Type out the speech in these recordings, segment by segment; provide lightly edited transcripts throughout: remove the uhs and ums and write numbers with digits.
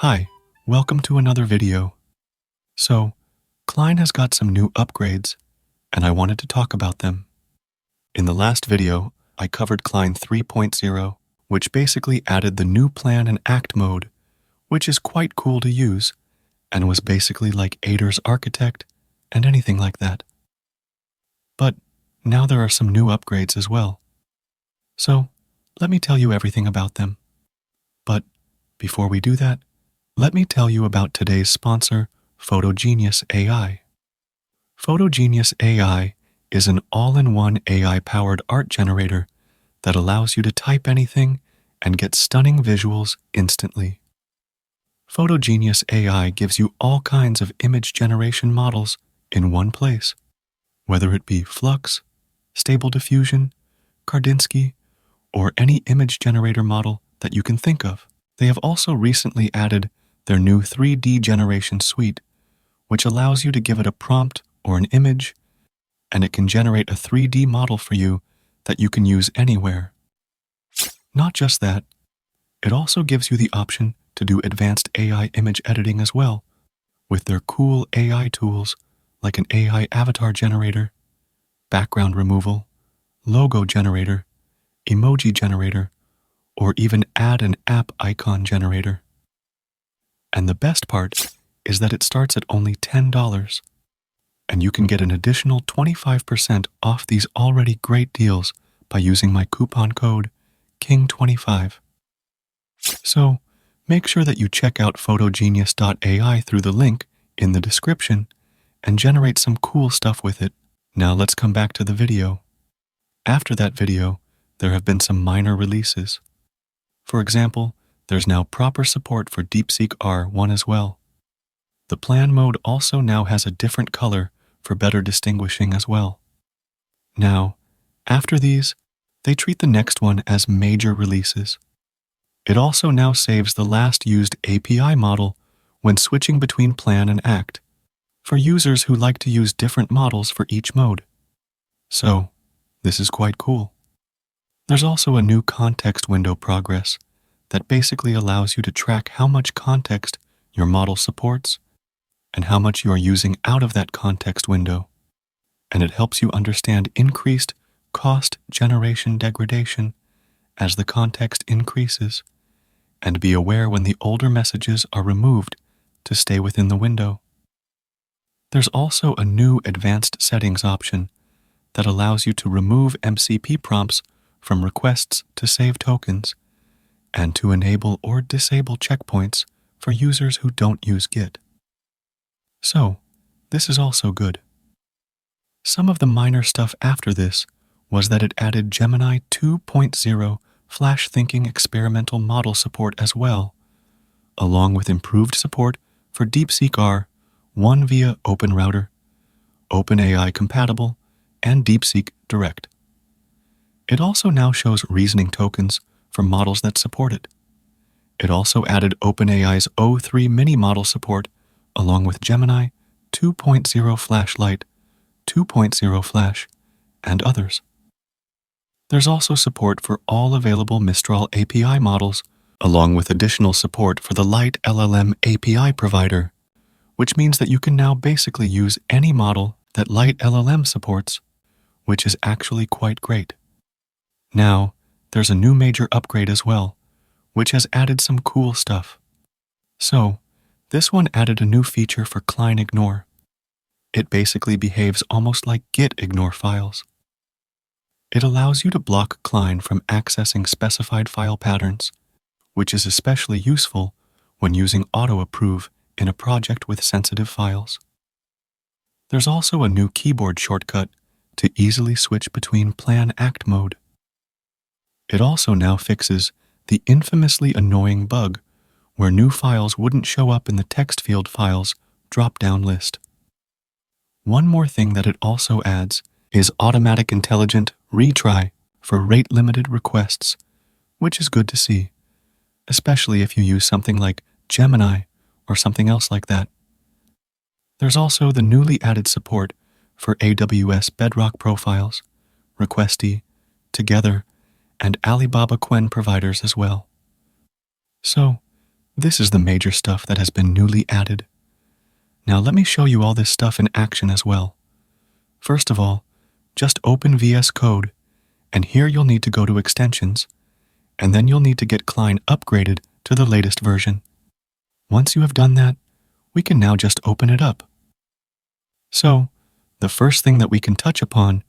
Hi, welcome to another video. So, Cline has got some new upgrades, and I wanted to talk about them. In the last video, I covered Cline 3.0, which basically added the new plan and act mode, which is quite cool to use, and was basically like Ader's Architect and anything like that. But now there are some new upgrades as well. So, let me tell you everything about them. But before we do that, let me tell you about today's sponsor, PhotoGenius AI. PhotoGenius AI is an all-in-one AI-powered art generator that allows you to type anything and get stunning visuals instantly. PhotoGenius AI gives you all kinds of image generation models in one place, whether it be Flux, Stable Diffusion, Kandinsky, or any image generator model that you can think of. They have also recently added their new 3D generation suite, which allows you to give it a prompt or an image, and it can generate a 3D model for you that you can use anywhere. Not just that, it also gives you the option to do advanced AI image editing as well, with their cool AI tools like an AI avatar generator, background removal, logo generator, emoji generator, or even add an app icon generator. And the best part is that it starts at only $10, and you can get an additional 25% off these already great deals by using my coupon code KING25. So, make sure that you check out PhotoGenius.ai through the link in the description and generate some cool stuff with it. Now let's come back to the video. After that video, there have been some minor releases. For example, there's now proper support for Deepseek R1 as well. The plan mode also now has a different color for better distinguishing as well. Now, after these, they treat the next one as major releases. It also now saves the last used API model when switching between plan and act, for users who like to use different models for each mode. So, this is quite cool. There's also a new context window progress that basically allows you to track how much context your model supports and how much you are using out of that context window, and it helps you understand increased cost generation degradation as the context increases, and be aware when the older messages are removed to stay within the window. There's also a new advanced settings option that allows you to remove MCP prompts from requests to save tokens, and to enable or disable checkpoints for users who don't use Git. So, this is also good. Some of the minor stuff after this was that it added Gemini 2.0 flash thinking experimental model support as well, along with improved support for Deepseek R1 via OpenRouter, OpenAI compatible, and Deepseek Direct. It also now shows reasoning tokens for models that support it. It also added OpenAI's O3 mini model support along with Gemini 2.0 Flashlight, 2.0 Flash, and others. There's also support for all available Mistral API models, along with additional support for the Light LLM API provider, which means that you can now basically use any model that Light LLM supports, which is actually quite great. Now, there's a new major upgrade as well, which has added some cool stuff. So, this one added a new feature for Cline Ignore. It basically behaves almost like Git ignore files. It allows you to block Cline from accessing specified file patterns, which is especially useful when using auto-approve in a project with sensitive files. There's also a new keyboard shortcut to easily switch between plan act mode. It also now fixes the infamously annoying bug where new files wouldn't show up in the text field files drop-down list. One more thing that it also adds is automatic intelligent retry for rate-limited requests, which is good to see, especially if you use something like Gemini or something else like that. There's also the newly added support for AWS Bedrock profiles, Requesty, Together, and Alibaba Quen providers as well. So, This is the major stuff that has been newly added. Now let me show you all this stuff in action as well. First of all, just open VS Code, and here you'll need to go to Extensions, and then you'll need to get Cline upgraded to the latest version. Once you have done that, we can now just open it up. So, the first thing that we can touch upon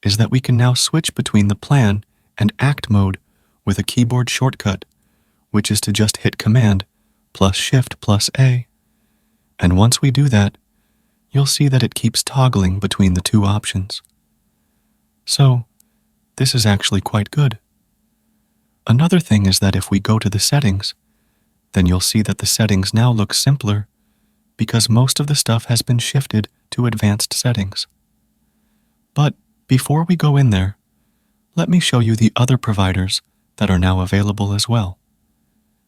is that we can now switch between the plan and act mode with a keyboard shortcut, which is to just hit Command+Shift+A. And once we do that, you'll see that it keeps toggling between the two options. So, this is actually quite good. Another thing is that if we go to the settings, then you'll see that the settings now look simpler because most of the stuff has been shifted to advanced settings. But before we go in there, let me show you the other providers that are now available as well.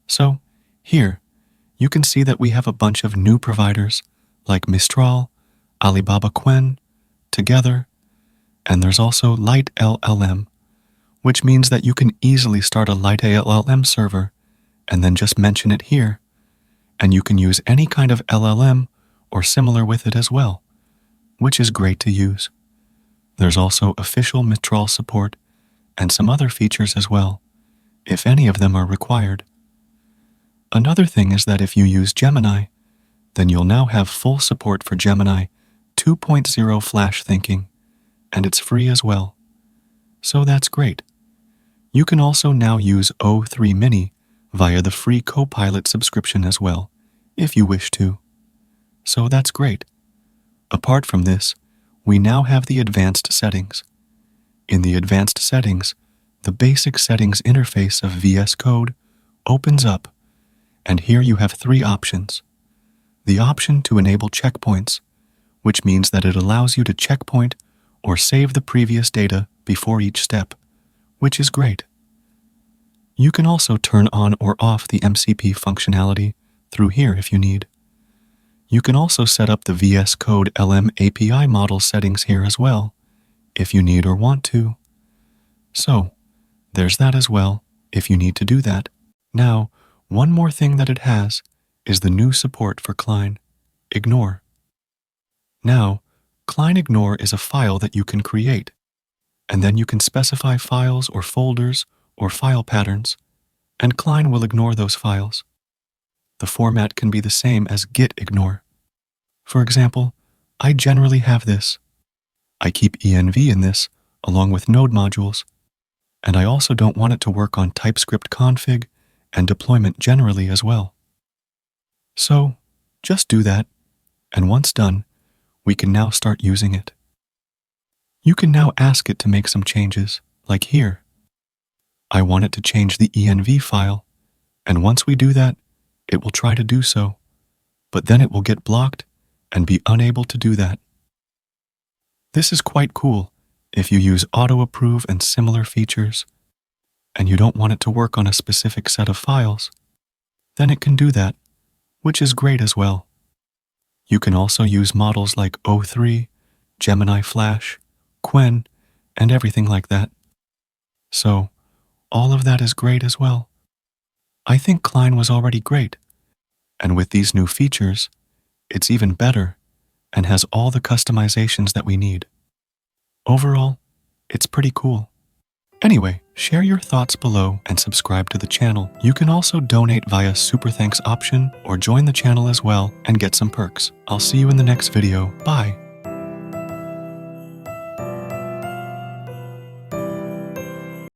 So, here, you can see that we have a bunch of new providers like Mistral, Alibaba Qwen, Together, and there's also Light LLM, which means that you can easily start a Light LLM server and then just mention it here, and you can use any kind of LLM or similar with it as well, which is great to use. There's also official Mistral support and some other features as well, if any of them are required. Another thing is that if you use Gemini, then you'll now have full support for Gemini 2.0 flash thinking, and it's free as well. So that's great. You can also now use O3 Mini via the free Copilot subscription as well, if you wish to. So that's great. Apart from this, we now have the advanced settings. In the advanced settings, the basic settings interface of VS Code opens up, and here you have three options. The option to enable checkpoints, which means that it allows you to checkpoint or save the previous data before each step, which is great. You can also turn on or off the MCP functionality through here if you need. You can also set up the VS Code LM API model settings here as well, if you need or want to. So, there's that as well, if you need to do that. Now, one more thing that it has is the new support for Cline Ignore. Now, Cline Ignore is a file that you can create, and then you can specify files or folders or file patterns, and Cline will ignore those files. The format can be the same as git ignore. For example, I generally have this. I keep env in this, along with node modules, and I also don't want it to work on TypeScript config and deployment generally as well. So, just do that, and once done, we can now start using it. You can now ask it to make some changes, like here. I want it to change the env file, and once we do that, it will try to do so, but then it will get blocked and be unable to do that. This is quite cool if you use auto-approve and similar features, and you don't want it to work on a specific set of files, then it can do that, which is great as well. You can also use models like O3, Gemini Flash, Qwen, and everything like that. So, all of that is great as well. I think Cline was already great, and with these new features, it's even better and has all the customizations that we need. Overall, it's pretty cool. Anyway, share your thoughts below and subscribe to the channel. You can also donate via Super Thanks option or join the channel as well and get some perks. I'll see you in the next video. Bye.